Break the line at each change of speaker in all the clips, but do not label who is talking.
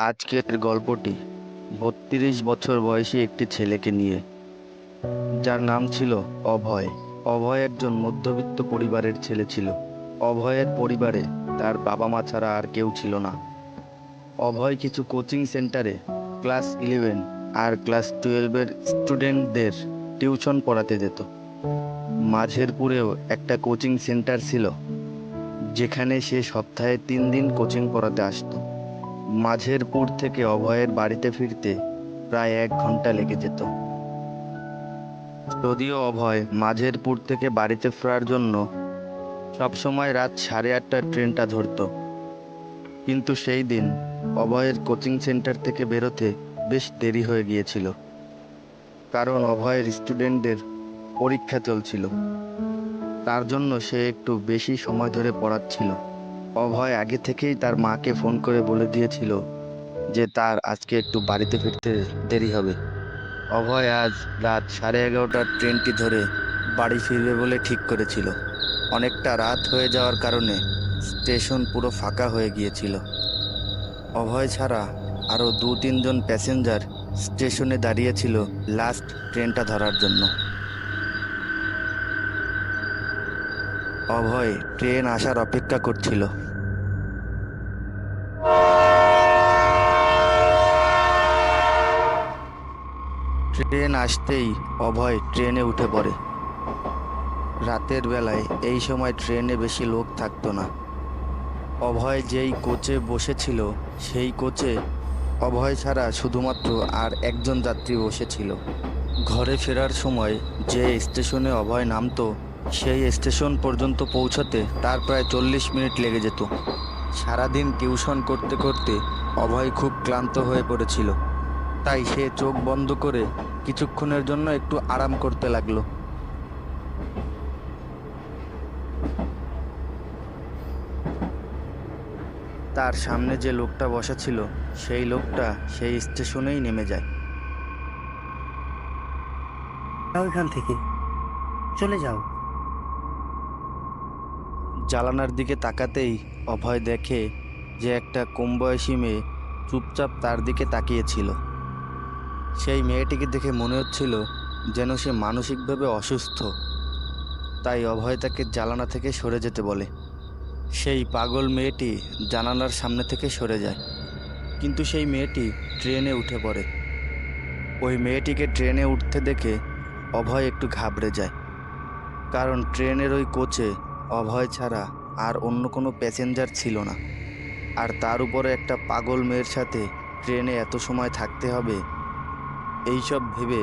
আজকের গল্পটি ৩২ বছর বয়সী একটি ছেলেকে নিয়ে, যার নাম ছিল অভয়। অভয় একজন মধ্যবিত্ত পরিবারের ছেলে ছিল। অভয়ের পরিবারে তার বাবা মা ছাড়া আর কেউ ছিল না। অভয় কিছু কোচিং সেন্টারে ক্লাস 11 আর ক্লাস 12-এর স্টুডেন্টদের টিউশন পড়াতে যেত। মাঝেরপুরেও একটা কোচিং সেন্টার ছিল, যেখানে সে সপ্তাহে 3 দিন কোচিং পড়াতে আসতো। মাঝেরপুর থেকে অভয়ের বাড়িতে ফিরতে প্রায় 1 ঘন্টা লেগে যেত। যদিও অভয় মাঝেরপুর থেকে বাড়িতে ফেরার জন্য সবসময় রাত 8:30টার ট্রেনটা ধরতো, কিন্তু সেই দিন অভয়ের কোচিং সেন্টার থেকে বেরোতে বেশ দেরি হয়ে গিয়েছিল, কারণ অভয়ের স্টুডেন্টদের পরীক্ষা চলছিল। তার জন্য সে একটু বেশি সময় ধরে পড়াচ্ছিল। অভয় আগে থেকেই তার মাকে ফোন করে বলে দিয়েছিল যে তার আজকে একটু বাড়িতে ফিরতে দেরি হবে। অভয় আজ রাত 11:30টার ট্রেনটি ধরে বাড়ি ফিরবে বলে ঠিক করেছিল। অনেকটা রাত হয়ে যাওয়ার কারণে স্টেশন পুরো ফাঁকা হয়ে গিয়েছিল। অভয় ছাড়া আরও 2-3 জন প্যাসেঞ্জার স্টেশনে দাঁড়িয়েছিল লাস্ট ট্রেনটা ধরার জন্য। অভয় ট্রেন আসার অপেক্ষা করছিল। ট্রেন আসতেই অভয় ট্রেনে উঠে পড়ে। রাতের বেলায় এই সময় ট্রেনে বেশি লোক থাকতো না। অভয় যেই কোচে বসেছিল সেই কোচে অভয় ছাড়া শুধুমাত্র আর একজন যাত্রী বসেছিল। ঘরে ফেরার সময় যে স্টেশনে অভয় নামতো, সেই স্টেশন পর্যন্ত পৌঁছাতে তার প্রায় 40 মিনিট লেগে যেত। সারাদিন টিউশন করতে করতে অভয় খুব ক্লান্ত হয়ে পড়েছিল, তাই সে চোখ বন্ধ করে কিছুক্ষণের জন্য একটু আরাম করতে লাগলো। তার সামনে যে লোকটা বসা ছিল, সেই লোকটা সেই স্টেশনেই নেমে যায়।
যাও এখান থেকে, চলে যাও।
জানালার দিকে তাকাতেই অভয় দেখে যে একটা কম বয়সী মেয়ে চুপচাপ তার দিকে তাকিয়েছিল। সেই মেয়েটিকে দেখে মনে হচ্ছিল যেন সে মানসিকভাবে অসুস্থ, তাই অভয় তাকে জানালা থেকে সরে যেতে বলে। সেই পাগল মেয়েটি জানালার সামনে থেকে সরে যায়, কিন্তু সেই মেয়েটি ট্রেনে উঠে পড়ে। ওই মেয়েটিকে ট্রেনে উঠতে দেখে অভয় একটু ঘাবড়ে যায়, কারণ ট্রেনের ওই কোচে অভয় ছাড়া আর অন্য কোনো প্যাসেঞ্জার ছিল না। আর তার উপরে একটা পাগল মেয়ের সাথে ট্রেনে এত সময় থাকতে হবে, এইসব ভেবে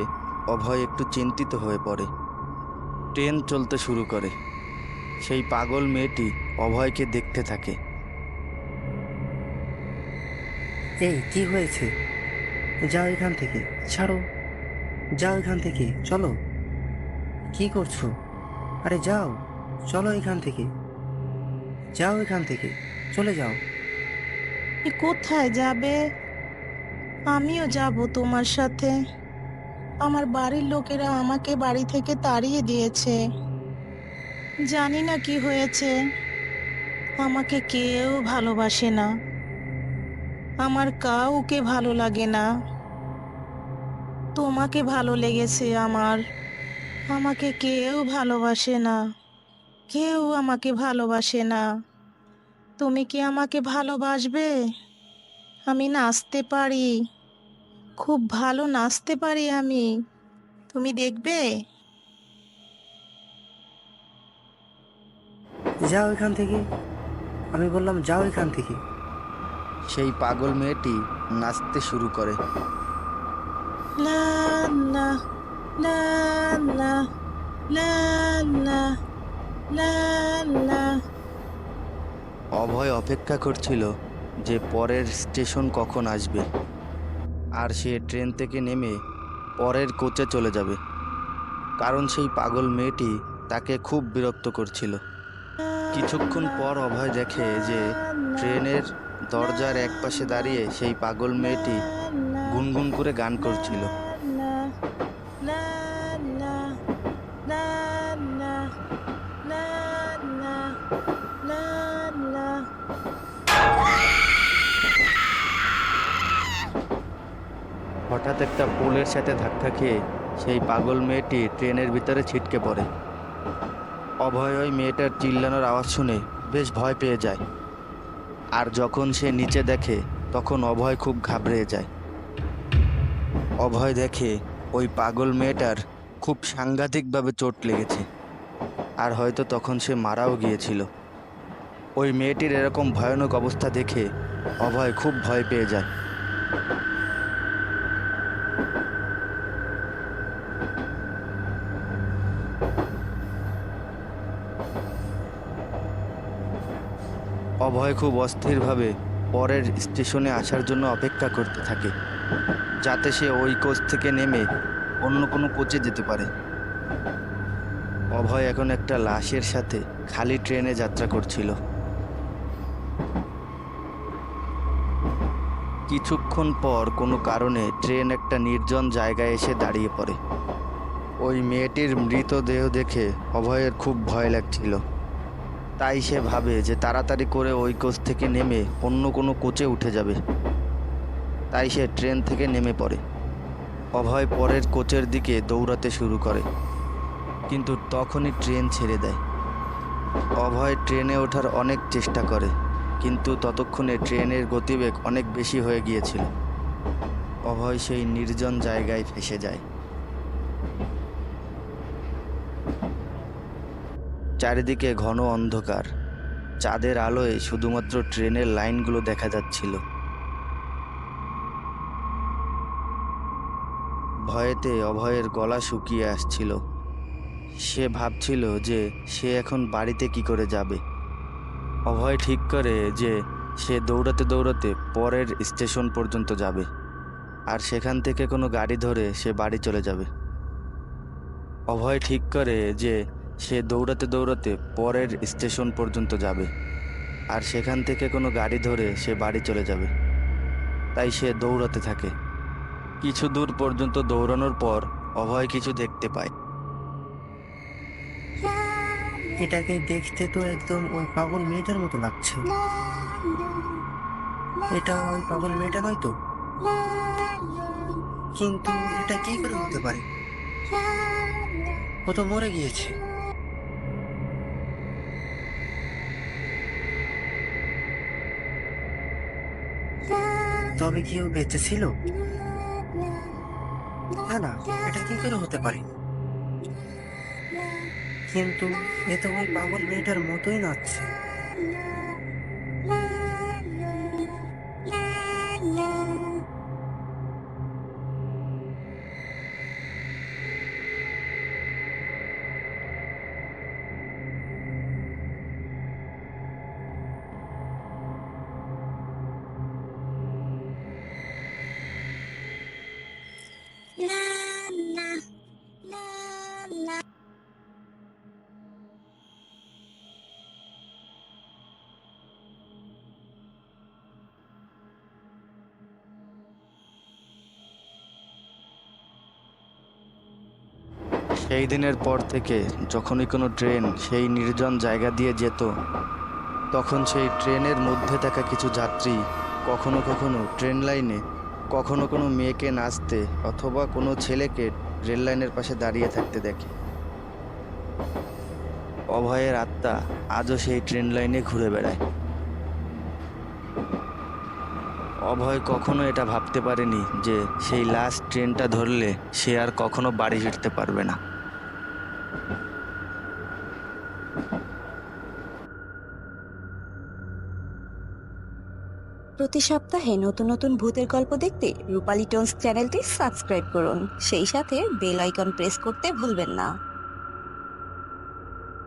অভয় একটু চিন্তিত হয়ে পড়ে। ট্রেন চলতে শুরু করে। সেই পাগল মেয়েটি অভয়কে দেখতে থাকে।
এই কি হয়েছে? যাও এখান থেকে, ছাড়ো। যাও এখান থেকে, চলো। কি করছো? আরে যাও, চলো এখান থেকে। যাও এখান থেকে, চলে যাও।
কোথায় যাবে? আমিও যাব তোমার সাথে। আমার বাড়ির লোকেরা আমাকে বাড়ি থেকে তাড়িয়ে দিয়েছে। জানি না কি হয়েছে। আমাকে কেউ ভালোবাসে না। আমার কাউকে ভালো লাগে না। তোমাকে ভালো লেগেছে আমার। আমাকে কেউ ভালোবাসে না। কেউ আমাকে ভালোবাসে না। তুমি কি আমাকে ভালোবাসবে? আমি নাচতে পারি। খুব ভালো নাচতে পারি আমি। তুমি দেখবে?
যাও এখান থেকে, আমি বললাম যাও এখান থেকে।
সেই পাগল মেয়েটি নাচতে শুরু করে।
লা লা লা লা লা লা লা লা।
অভয় অপেক্ষা করছিল যে পরের স্টেশন কখন আসবে, আর সে ট্রেন থেকে নেমে পরের কোচে চলে যাবে, কারণ সেই পাগল মেয়েটি তাকে খুব বিরক্ত করছিল। কিছুক্ষণ পর অভয় দেখে যে ট্রেনের দরজার একপাশে দাঁড়িয়ে সেই পাগল মেয়েটি গুনগুন করে গান করছিল। হঠাৎ একটা পোলের সাথে ধাক্কা খেয়ে সেই পাগল মেয়েটি ট্রেনের ভিতরে ছিটকে পড়ে। অভয় ওই মেয়েটার চিল্লানোর আওয়াজ শুনে বেশ ভয় পেয়ে যায়। আর যখন সে নিচে দেখে তখন অভয় খুব ঘাবড়ে যায়। অভয় দেখে ওই পাগল মেয়েটার খুব সাংঘাতিকভাবে চোট লেগেছে, আর হয়তো তখন সে মারাও গিয়েছিল। ওই মেয়েটির এরকম ভয়ানক অবস্থা দেখে অভয় খুব ভয় পেয়ে যায়। অভয় খুব অস্থিরভাবে পরের স্টেশনে আসার জন্য অপেক্ষা করতে থাকে, যাতে সে ওই কোচ থেকে নেমে অন্য কোনো কোচে যেতে পারে। অভয় এখন একটা লাশের সাথে খালি ট্রেনে যাত্রা করছিল। কিছুক্ষণ পর কোনো কারণে ট্রেন একটা নির্জন জায়গায় এসে দাঁড়িয়ে পড়ে। ওই মেয়েটির মৃতদেহ দেখে অভয়ের খুব ভয় লাগছিল। তাই সে ভাবে যে তাড়াতাড়ি করে ওই কোচ থেকে নেমে অন্য কোনো কোচে উঠে যাবে। তাই সে ট্রেন থেকে নেমে পড়ে। অভয় পরের কোচের দিকে দৌড়াতে শুরু করে, কিন্তু তখনই ট্রেন ছেড়ে দেয়। অভয় ট্রেনে ওঠার অনেক চেষ্টা করে, কিন্তু ততক্ষণে ট্রেনের গতিবেগ অনেক বেশি হয়ে গিয়েছিল। অভয় সেই নির্জন জায়গায় ফেঁসে যায়। চারিদিকে ঘন অন্ধকার, চাঁদের আলোয় শুধুমাত্র ট্রেনের লাইনগুলো দেখা যাচ্ছিল। ভয়েতে অভয়ের গলা শুকিয়ে আসছিল। সে ভাবছিল যে সে এখন বাড়িতে কি করে যাবে। অভয় ঠিক করে যে সে দৌড়াতে দৌড়াতে পরের স্টেশন পর্যন্ত যাবে, আর সেখান থেকে কোনো গাড়ি ধরে সে বাড়ি চলে যাবে। অভয় ঠিক করে যে সে দৌড়াতে দৌড়াতে পরের স্টেশন পর্যন্ত যাবে, আর সেখান থেকে কোনো গাড়ি ধরে সে বাড়ি চলে যাবে। তাই সে দৌড়াতে থাকে। কিছু দূর পর্যন্ত দৌড়ানোর পর অভয় কিছু দেখতে পায়।
এটাকে দেখতে তো একদম ওই পাগল মেয়েটার মতো লাগছে। এটা ওই পাগল মেয়েটা নয় তো? কিন্তু এটা কি করে হতে পারে? ও তো মরে গিয়েছে। তবে কি ও বেঁচে ছিল? না না, এটা কি করে হতে পারে? কিন্তু এ তো ওই পাগল মেয়েটার মতোই নাচছে।
সেই দিনের পর থেকে যখনই কোনো ট্রেন সেই নির্জন জায়গা দিয়ে যেত, তখন সেই ট্রেনের মধ্যে থাকা কিছু যাত্রী কখনো কখনো ট্রেন লাইনে, কখনো কোনো মেয়েকে নাচতে অথবা কোনো ছেলেকে রেল লাইনের পাশে দাঁড়িয়ে থাকতে দেখে। অভয়ের আত্মা আজও সেই ট্রেন লাইনে ঘুরে বেড়ায়। অভয় কখনো এটা ভাবতে পারেনি যে সেই লাস্ট ট্রেনটা ধরলে সে আর কখনো বাড়ি ফিরতে পারবে না।
প্রতি সপ্তাহে নতুন নতুন ভূতের গল্প দেখতে রূপালী টোনস চ্যানেলটি সাবস্ক্রাইব করুন। সেই সাথে বেল আইকন প্রেস করতে ভুলবেন না।